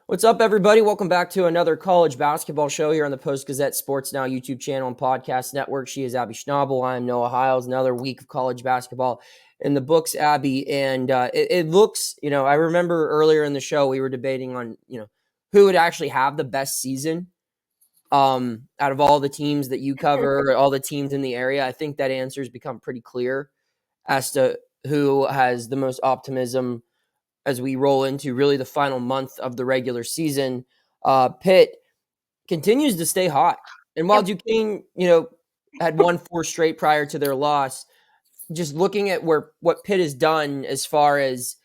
What's up, everybody? Welcome back to another college basketball show here on the Post-Gazette Sports Now YouTube channel and podcast network. She is Abby Schnable. I am Noah Hiles. Another week of college basketball in the books, Abby. And it looks, I remember earlier in the show we were debating on, who would actually have the best season out of all the teams that you cover, all the teams in the area. I think that answer has become pretty clear as to who has the most optimism as we roll into really the final month of the regular season. Pitt continues to stay hot. And while Duquesne, had won 4 straight prior to their loss, just looking at what Pitt has done as far as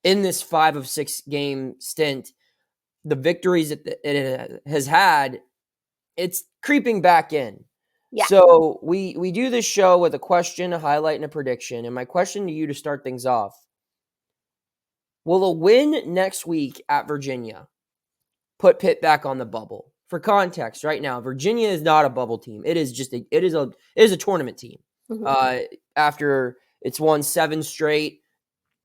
in this 5 of 6 game stint, the victories it has had, it's creeping back in. Yeah. So we do this show with a question, a highlight, and a prediction. And my question to you to start things off: will a win next week at Virginia put Pitt back on the bubble? For context, right now, Virginia is not a bubble team. It is just it is a tournament team. Mm-hmm. After it's won 7 straight,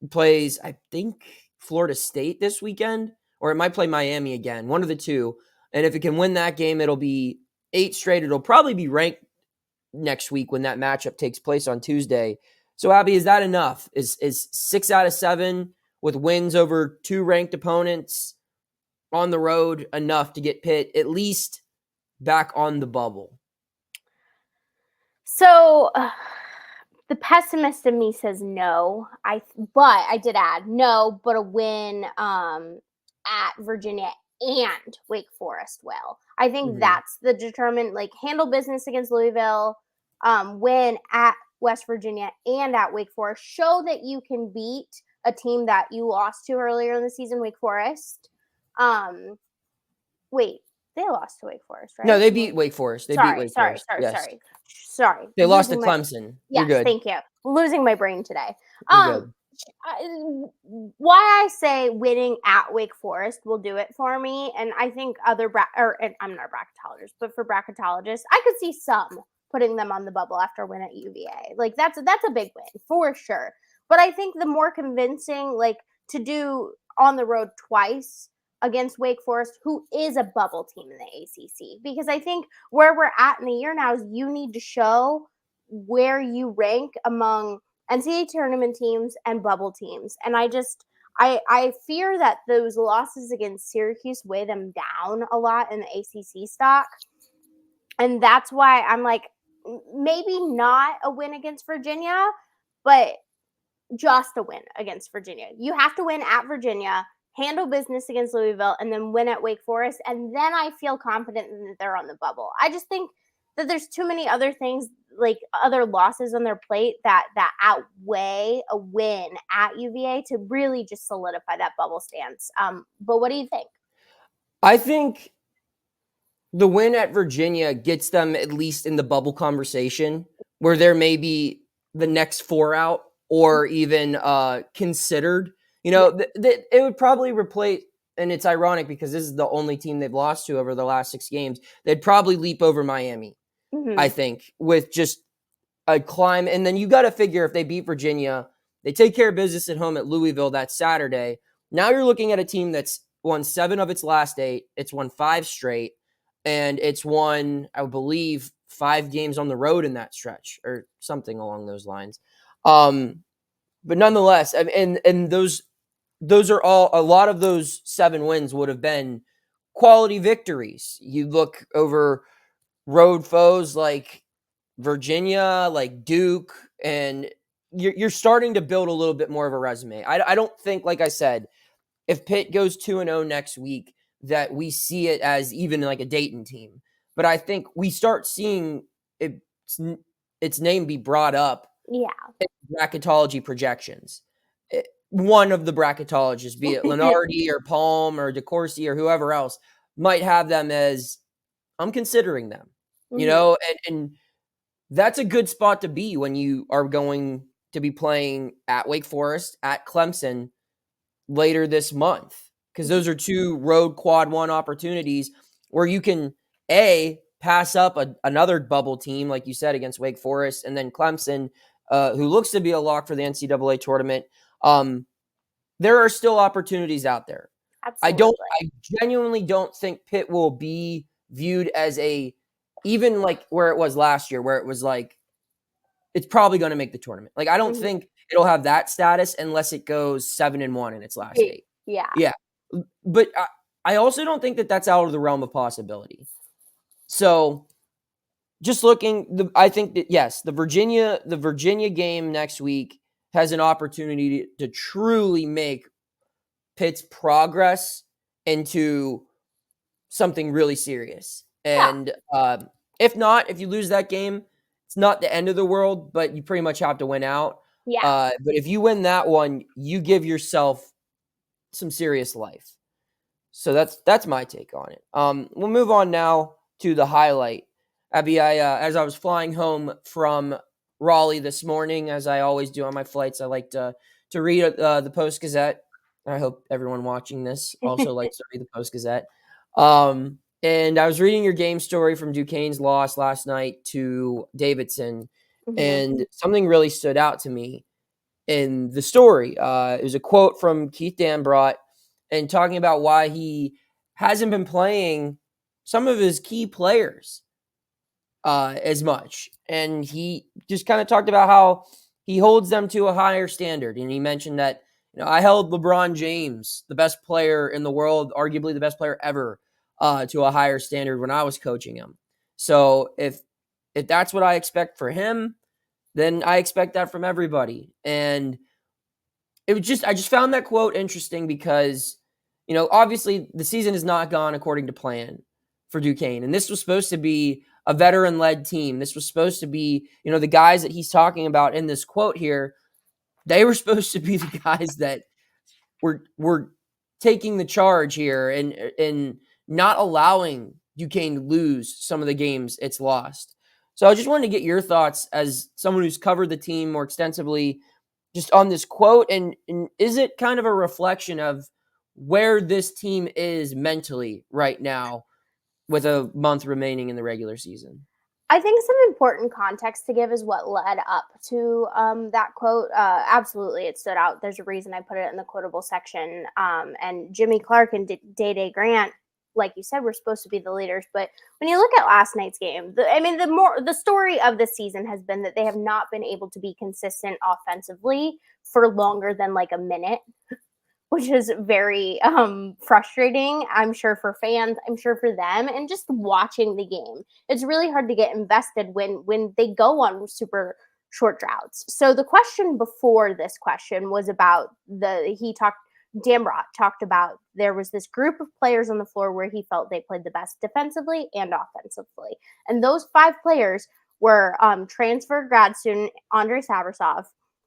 plays I think Florida State this weekend, or it might play Miami again, one of the two. And if it can win that game, it'll be 8 straight. It'll probably be ranked next week when that matchup takes place on Tuesday. So, Abby, is that enough? Is 6 out of 7 with wins over 2 ranked opponents on the road enough to get Pitt at least back on the bubble? So the pessimist in me says no. But I did add no, but a win at Virginia and Wake Forest will. I think that's the determined, handle business against Louisville, win at West Virginia and at Wake Forest. Show that you can beat a team that you lost to earlier in the season, Wake Forest. Wait, they lost to Wake Forest, right? No, they beat Wake Forest. Beat Wake Forest. Sorry. They lost to Clemson. Yes, You're good. Thank you. Losing my brain today. You're good. Why I say winning at Wake Forest will do it for me, and I think I'm not a bracketologist, but for bracketologists, I could see some putting them on the bubble after a win at UVA. That's a big win for sure. But I think the more convincing, to do on the road twice against Wake Forest, who is a bubble team in the ACC, because I think where we're at in the year now is you need to show where you rank among NCAA tournament teams and bubble teams. And I fear that those losses against Syracuse weigh them down a lot in the ACC stock. And that's why I'm maybe not a win against Virginia, but just a win against Virginia. You have to win at Virginia, handle business against Louisville, and then win at Wake Forest. And then I feel confident that they're on the bubble. I just think that there's too many other things, other losses on their plate that outweigh a win at UVA to really just solidify that bubble stance. But what do you think? I think the win at Virginia gets them at least in the bubble conversation, where there may be the next 4 out or even considered. It would probably replace, and it's ironic because this is the only team they've lost to over the last 6 games. They'd probably leap over Miami, I think, with just a climb. And then you got to figure if they beat Virginia, they take care of business at home at Louisville that Saturday. Now you're looking at a team that's won 7 of its last 8. It's won 5 straight, and it's won, I believe, 5 games on the road in that stretch or something along those lines. But nonetheless, and those are all, a lot of those 7 wins would have been quality victories. You look over road foes like Virginia, like Duke, and you're starting to build a little bit more of a resume. I don't think, like I said, if Pitt goes 2-0 next week, that we see it as even like a Dayton team. But I think we start seeing its name be brought up in bracketology projections. One of the bracketologists, be it Lenardi or Palm or DeCourcy or whoever else, might have them as, I'm considering them, and that's a good spot to be when you are going to be playing at Wake Forest, at Clemson later this month, because those are 2 road quad 1 opportunities where you can pass up another bubble team, like you said, against Wake Forest, and then Clemson, who looks to be a lock for the NCAA tournament. There are still opportunities out there. Absolutely. I genuinely don't think Pitt will be viewed as even like where it was last year, where it was like, it's probably going to make the tournament. Like, I don't think it'll have that status unless it goes 7-1 in its last 8. Yeah. Yeah. But I also don't think that that's out of the realm of possibility. So just looking, I think that, yes, the Virginia game next week has an opportunity to truly make Pitt's progress into something really serious. And if not, if you lose that game, it's not the end of the world, but you pretty much have to win out. Yeah. But if you win that one, you give yourself some serious life. So that's my take on it. We'll move on now to the highlight. Abby, as I was flying home from Raleigh this morning, as I always do on my flights, I like to read the Post-Gazette. I hope everyone watching this also likes to read the Post-Gazette. And I was reading your game story from Duquesne's loss last night to Davidson, and something really stood out to me in the story. It was a quote from Keith Dabrot, and talking about why he hasn't been playing some of his key players as much. And he just kind of talked about how he holds them to a higher standard. And he mentioned that, I held LeBron James, the best player in the world, arguably the best player ever, to a higher standard when I was coaching him. So if that's what I expect for him, then I expect that from everybody. And I just found that quote interesting because, obviously the season has not gone according to plan for Duquesne. And this was supposed to be a veteran-led team. This was supposed to be, the guys that he's talking about in this quote here, they were supposed to be the guys that were taking the charge here and not allowing Duquesne to lose some of the games it's lost. So I just wanted to get your thoughts as someone who's covered the team more extensively just on this quote. And is it kind of a reflection of where this team is mentally right now with a month remaining in the regular season? I think some important context to give is what led up to that quote. Absolutely, it stood out. There's a reason I put it in the quotable section. And Jimmy Clark and DaeDae Grant, like you said, were supposed to be the leaders. But when you look at last night's game, the story of the season has been that they have not been able to be consistent offensively for longer than like a minute, which is very frustrating, I'm sure, for fans, I'm sure for them, and just watching the game. It's really hard to get invested when they go on super short droughts. So the question before this question was about Dambrot talked about there was this group of players on the floor where he felt they played the best defensively and offensively. And those 5 players were transfer grad student Andrei Savrasov,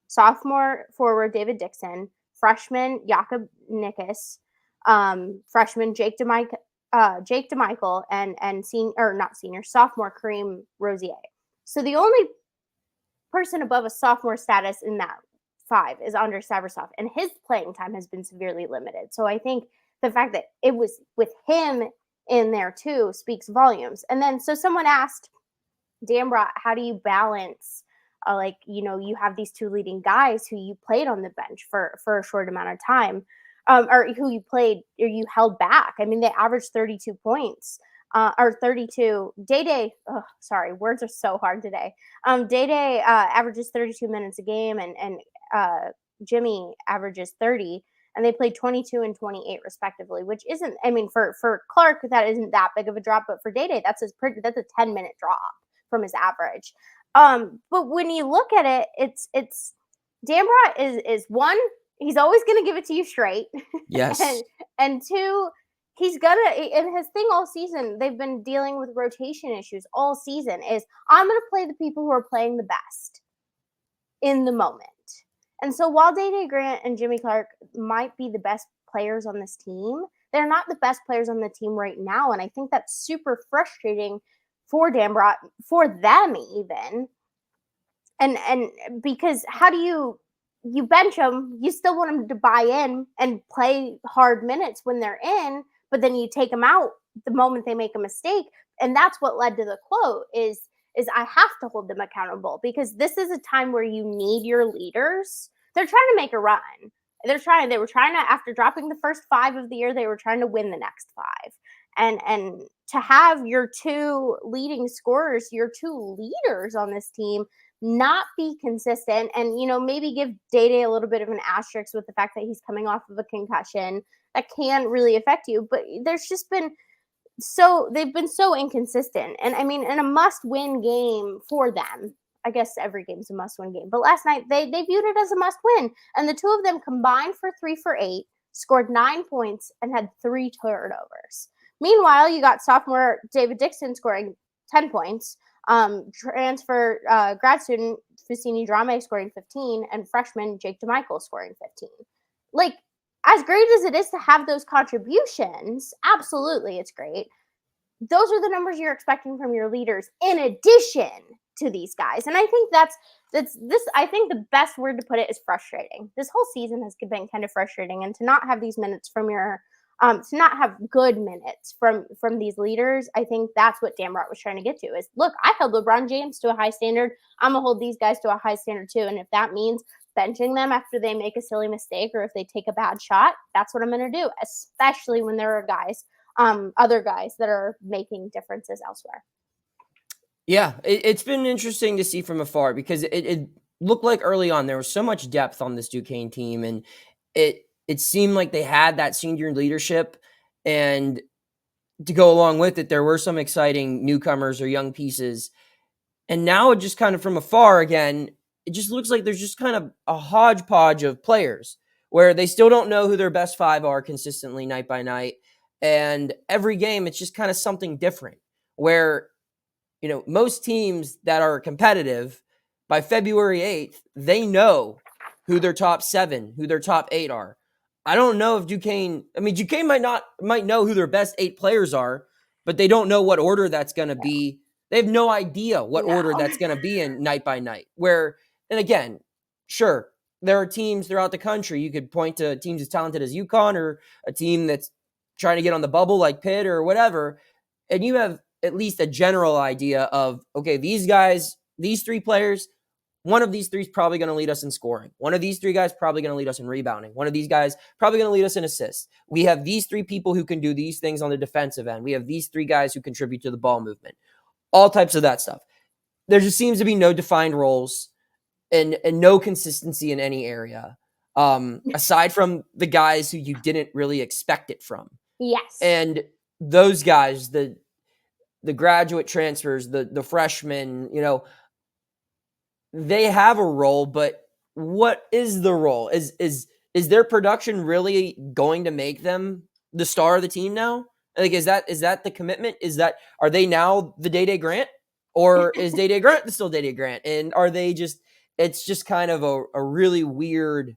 sophomore forward David Dixon, freshman Jakob Nikas, freshman Jake DeMichael, and sophomore Kareem Rosier. So the only person above a sophomore status in that 5 is Andrei Savrasov, and his playing time has been severely limited. So I think the fact that it was with him in there too speaks volumes. And then so someone asked Dambrot, how do you balance you have these 2 leading guys who you played on the bench for a short amount of time, or who you held back. I mean, they averaged 32 points, or 32. DaeDae, sorry, words are so hard today. DaeDae averages 32 minutes a game, and Jimmy averages 30, and they played 22 and 28 respectively, which isn't, I mean, for Clark, that isn't that big of a drop, but for DaeDae, that's a 10-minute drop from his average. But when you look at it, it's Dambrot is one, he's always going to give it to you straight. Yes. and 2, he's gonna, and his thing all season, they've been dealing with rotation issues all season, is I'm going to play the people who are playing the best in the moment. And so while DaeDae Grant and Jimmy Clark might be the best players on this team, they're not the best players on the team right now. And I think that's super frustrating for Dambrot, for them even. And because how do you bench them, you still want them to buy in and play hard minutes when they're in, but then you take them out the moment they make a mistake. And that's what led to the quote is I have to hold them accountable, because this is a time where you need your leaders. They're trying to make a run. They were trying to, after dropping the first 5 of the year, they were trying to win the next 5. And to have your 2 leading scorers, your 2 leaders on this team not be consistent, and maybe give DaeDae a little bit of an asterisk with the fact that he's coming off of a concussion that can really affect you, but there's just been they've been so inconsistent. And I mean, in a must-win game for them, I guess every game's a must-win game, but last night they viewed it as a must-win, and the 2 of them combined for 3 for 8, scored 9 points, and had 3 turnovers. Meanwhile, you got sophomore David Dixon scoring 10 points, transfer grad student Fusini Drame scoring 15, and freshman Jake DeMichael scoring 15. Like, as great as it is to have those contributions, absolutely it's great. Those are the numbers you're expecting from your leaders in addition to these guys. And I think that's I think the best word to put it is frustrating. This whole season has been kind of frustrating, and to not have these minutes from your to not have good minutes from these leaders, I think that's what Dambrot was trying to get to is, look, I held LeBron James to a high standard. I'm going to hold these guys to a high standard too. And if that means benching them after they make a silly mistake or if they take a bad shot, that's what I'm going to do, especially when there are guys, other guys that are making differences elsewhere. Yeah, it's been interesting to see from afar because it looked like early on there was so much depth on this Duquesne team, and it seemed like they had that senior leadership, and to go along with it, there were some exciting newcomers or young pieces. And now it just kind of from afar again, it just looks like there's just kind of a hodgepodge of players where they still don't know who their best 5 are consistently night by night. And every game, it's just kind of something different where, most teams that are competitive by February 8th, they know who their top 7, who their top 8 are. I don't know if Duquesne might know who their best 8 players are, but they don't know what order that's going to be. They have no idea what order that's going to be in night by night. And again, sure, there are teams throughout the country. You could point to teams as talented as UConn or a team that's trying to get on the bubble like Pitt or whatever. And you have at least a general idea of, okay, these guys, these 3 players, one of these 3 is probably going to lead us in scoring. One of these 3 guys probably going to lead us in rebounding. One of these guys probably going to lead us in assists. We have these 3 people who can do these things on the defensive end. We have these 3 guys who contribute to the ball movement. All types of that stuff. There just seems to be no defined roles and no consistency in any area, aside from the guys who you didn't really expect it from. Yes. And those guys, the graduate transfers, the freshmen, they have a role, but what is the role? Is their production really going to make them the star of the team now? Like, is that the commitment? Are they now the DaeDae Grant, or is DaeDae Grant still DaeDae Grant? And are they it's just kind of a really weird,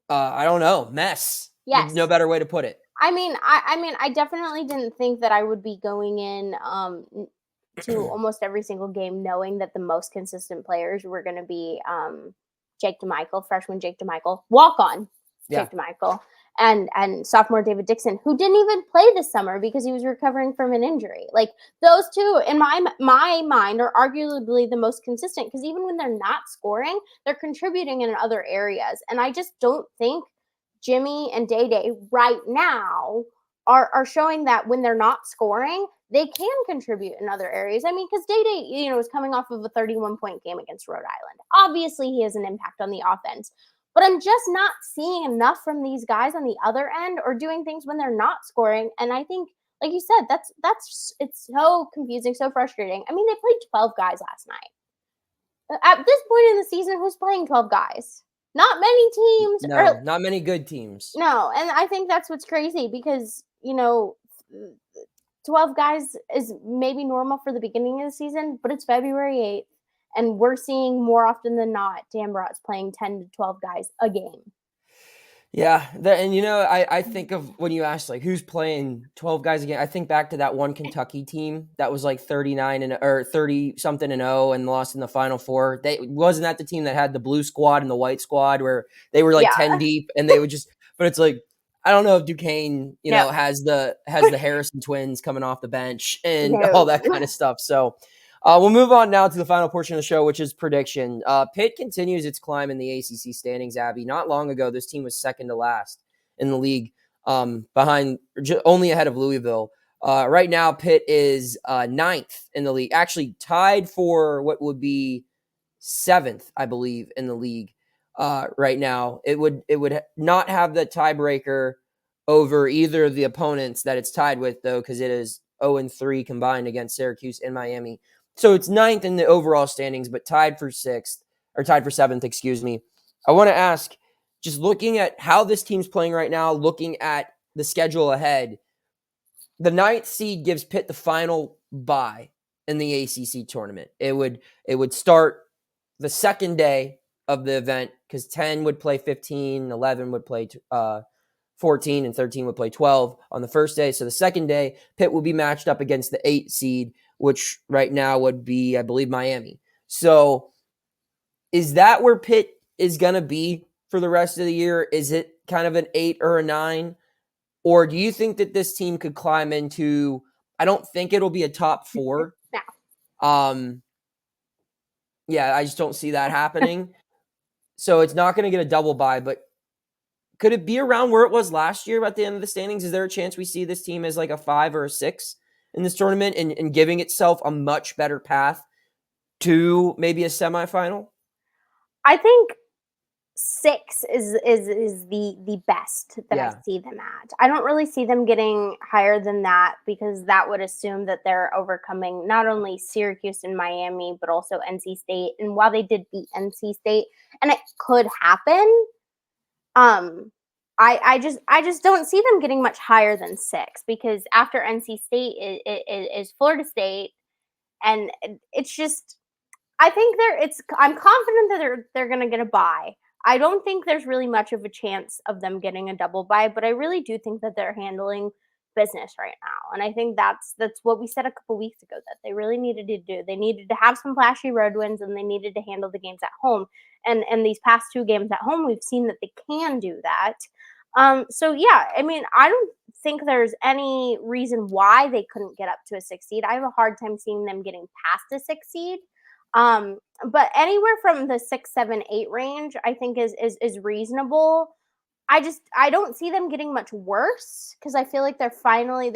I don't know, mess. Yes. No better way to put it. I mean, I definitely didn't think that I would be going in to almost every single game knowing that the most consistent players were going to be Jake DeMichael, freshman Jake DeMichael, walk-on Jake DeMichael, and sophomore David Dixon, who didn't even play this summer because he was recovering from an injury. Like, those 2, in my mind, are arguably the most consistent because even when they're not scoring, they're contributing in other areas. And I just don't think Jimmy and DaeDae right now are showing that when they're not scoring, they can contribute in other areas. I mean, because DaeDae, is coming off of a 31-point game against Rhode Island. Obviously, he has an impact on the offense. But I'm just not seeing enough from these guys on the other end or doing things when they're not scoring. And I think, like you said, it's so confusing, so frustrating. I mean, they played 12 guys last night. At this point in the season, who's playing 12 guys? Not many teams. No, not many good teams. No, and I think that's what's crazy because, 12 guys is maybe normal for the beginning of the season, but it's February 8th, and we're seeing more often than not Dambrot's playing 10 to 12 guys a game. Yeah, I think of when you ask, like, who's playing 12 guys again, I think back to that one Kentucky team that was like 30-something and 0 and lost in the Final Four. Wasn't that the team that had the blue squad and the white squad where they were like 10 deep and they would just, but it's like, I don't know if Duquesne, has the Harrison twins coming off the bench and all that kind of stuff. So We'll move on now to the final portion of the show, which is prediction. Pitt continues its climb in the ACC standings, Abby. Not long ago, this team was second to last in the league, behind only ahead of Louisville. Right now, Pitt is ninth in the league, actually tied for what would be seventh, I believe, in the league right now. It would not have the tiebreaker over either of the opponents that it's tied with, though, because it is 0-3 combined against Syracuse and Miami. So it's ninth in the overall standings, but tied for seventh, excuse me. I want to ask, just looking at how this team's playing right now, looking at the schedule ahead, the ninth seed gives Pitt the final bye in the ACC tournament. It would start the second day of the event because 10 would play 15, 11 would play 14, and 13 would play 12 on the first day. So the second day, Pitt will be matched up against the 8 seed, which right now would be, I believe, Miami. So is that where Pitt is going to be for the rest of the year? Is it kind of an 8 or a 9? Or do you think that this team could climb into, I don't think it'll be a top 4. No. Yeah, I just don't see that happening. So it's not going to get a double bye, but could it be around where it was last year at the end of the standings? Is there a chance we see this team as like a 5 or a 6 in this tournament and giving itself a much better path to maybe a semifinal? I think 6 is the best that I see them at. I don't really see them getting higher than that because that would assume that they're overcoming not only Syracuse and Miami, but also NC State. And while they did beat NC State, and it could happen, I just don't see them getting much higher than 6 because after NC State is Florida State, and it's just I'm confident that they're going to get a bye. I don't think there's really much of a chance of them getting a double bye, but I really do think that they're handling business right now. And I think that's what we said a couple weeks ago that they really needed to do. They needed to have some flashy road wins and they needed to handle the games at home. And these past 2 games at home, we've seen that they can do that. So yeah, I mean, I don't think there's any reason why they couldn't get up to a 6 seed. I have a hard time seeing them getting past a 6 seed. But anywhere from the 6, 7, 8 range, I think is reasonable. I don't see them getting much worse because I feel like they finally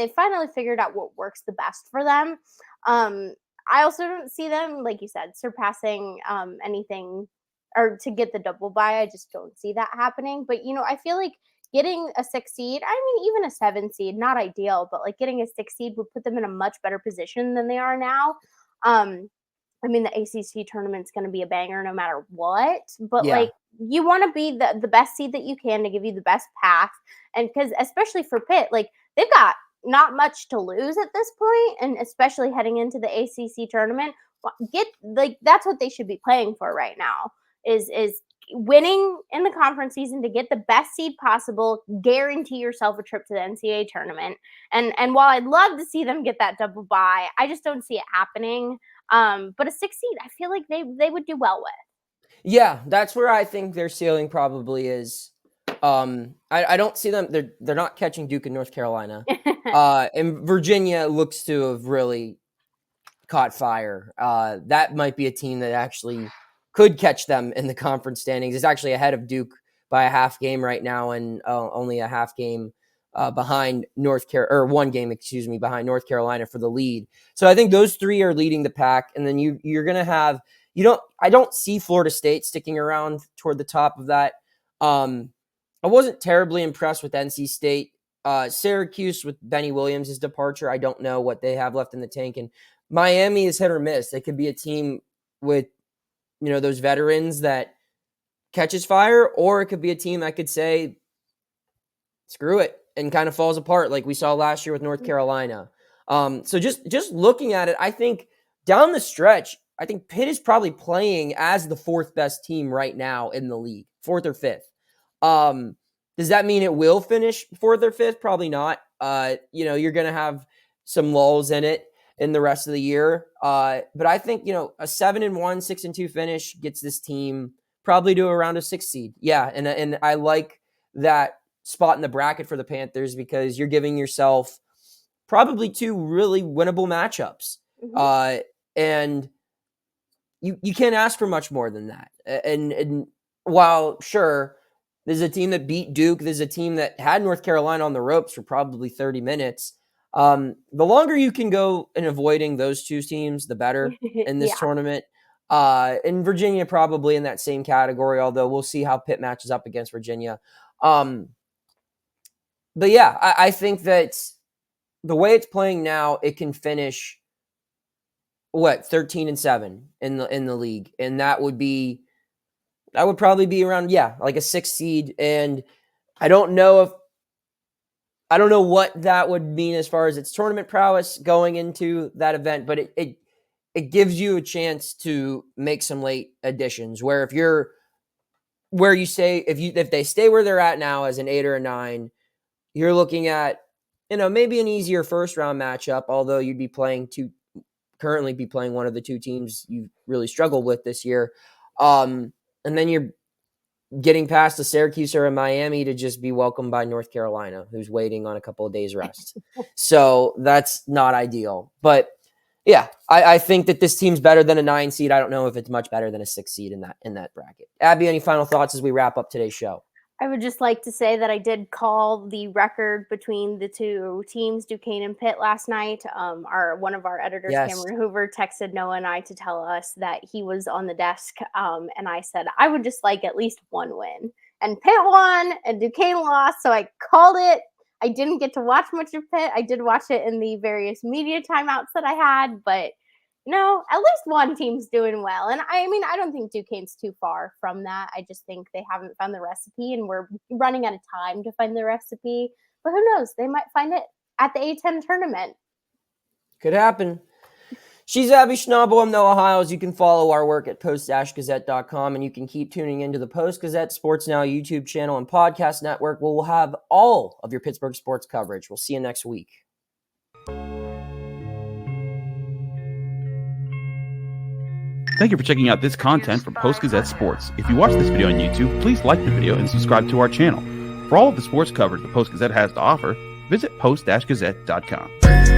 figured out what works the best for them. I also don't see them, like you said, surpassing anything or to get the double bye. I just don't see that happening. But I feel like getting a 6 seed, I mean, even a 7 seed, not ideal, but like getting a 6 seed would put them in a much better position than they are now. I mean, the ACC tournament's going to be a banger no matter what, but like you want to be the best seed that you can to give you the best path. And because especially for Pitt, like they've got not much to lose at this point, and especially heading into the ACC tournament, that's what they should be playing for right now is winning in the conference season to get the best seed possible, guarantee yourself a trip to the NCAA tournament. And while I'd love to see them get that double bye, I just don't see it happening. But a 6 seed, I feel like they would do well with. Yeah, that's where I think their ceiling probably is. I don't see them. They're not catching Duke in North Carolina. And Virginia looks to have really caught fire. That might be a team that actually could catch them in the conference standings. It's actually ahead of Duke by a half game right now, and only a half game behind one game, behind North Carolina for the lead. So I think those 3 are leading the pack, and then you're going to have I don't see Florida State sticking around toward the top of that. I wasn't terribly impressed with NC State. Syracuse with Benny Williams' departure, I don't know what they have left in the tank, and Miami is hit or miss. They could be a team with those veterans that catches fire, or it could be a team that could say, screw it, and kind of falls apart like we saw last year with North Carolina. So just looking at it, I think down the stretch, I think Pitt is probably playing as the 4th best team right now in the league, 4th or 5th. Does that mean it will finish 4th or 5th? Probably not. You're going to have some lulls in it in the rest of the year. But I think, a 7-1, 6-2 finish gets this team probably to around a 6 seed. Yeah. And I like that spot in the bracket for the Panthers because you're giving yourself probably 2 really winnable matchups. And you can't ask for much more than that. And while, sure, there's a team that beat Duke, there's a team that had North Carolina on the ropes for probably 30 minutes. The longer you can go in avoiding those two teams, the better in this tournament. And Virginia probably in that same category, although we'll see how Pitt matches up against Virginia. But yeah, I think that the way it's playing now, it can finish 13-7 in the league, and that would probably be around like a 6th seed. And I don't know what that would mean as far as its tournament prowess going into that event, but it gives you a chance to make some late additions where if they stay where they're at now as an 8 or a 9, you're looking at, maybe an easier first round matchup, although you'd be currently be playing one of the two teams you really struggled with this year. And then you're getting past a Syracuse or a Miami to just be welcomed by North Carolina, who's waiting on a couple of days rest. So that's not ideal. But yeah, I think that this team's better than a 9 seed. I don't know if it's much better than a 6 seed in that bracket. Abby, any final thoughts as we wrap up today's show? I would just like to say that I did call the record between the two teams, Duquesne and Pitt, last night. One of our editors, Cameron Hoover, texted Noah and I to tell us that he was on the desk. And I said, I would just like at least one win. And Pitt won and Duquesne lost. So I called it. I didn't get to watch much of Pitt. I did watch it in the various media timeouts that I had, but at least one team's doing well. And I don't think Duquesne's too far from that. I just think they haven't found the recipe and we're running out of time to find the recipe. But who knows? They might find it at the A10 tournament. Could happen. She's Abby Schnable. I'm Noah Hiles. You can follow our work at post-gazette.com, and you can keep tuning into the Post-Gazette Sports Now YouTube channel and podcast network, where we'll have all of your Pittsburgh sports coverage. We'll see you next week. Thank you for checking out this content from Post-Gazette Sports. If you watch this video on YouTube, please like the video and subscribe to our channel. For all of the sports coverage the Post-Gazette has to offer, visit post-gazette.com.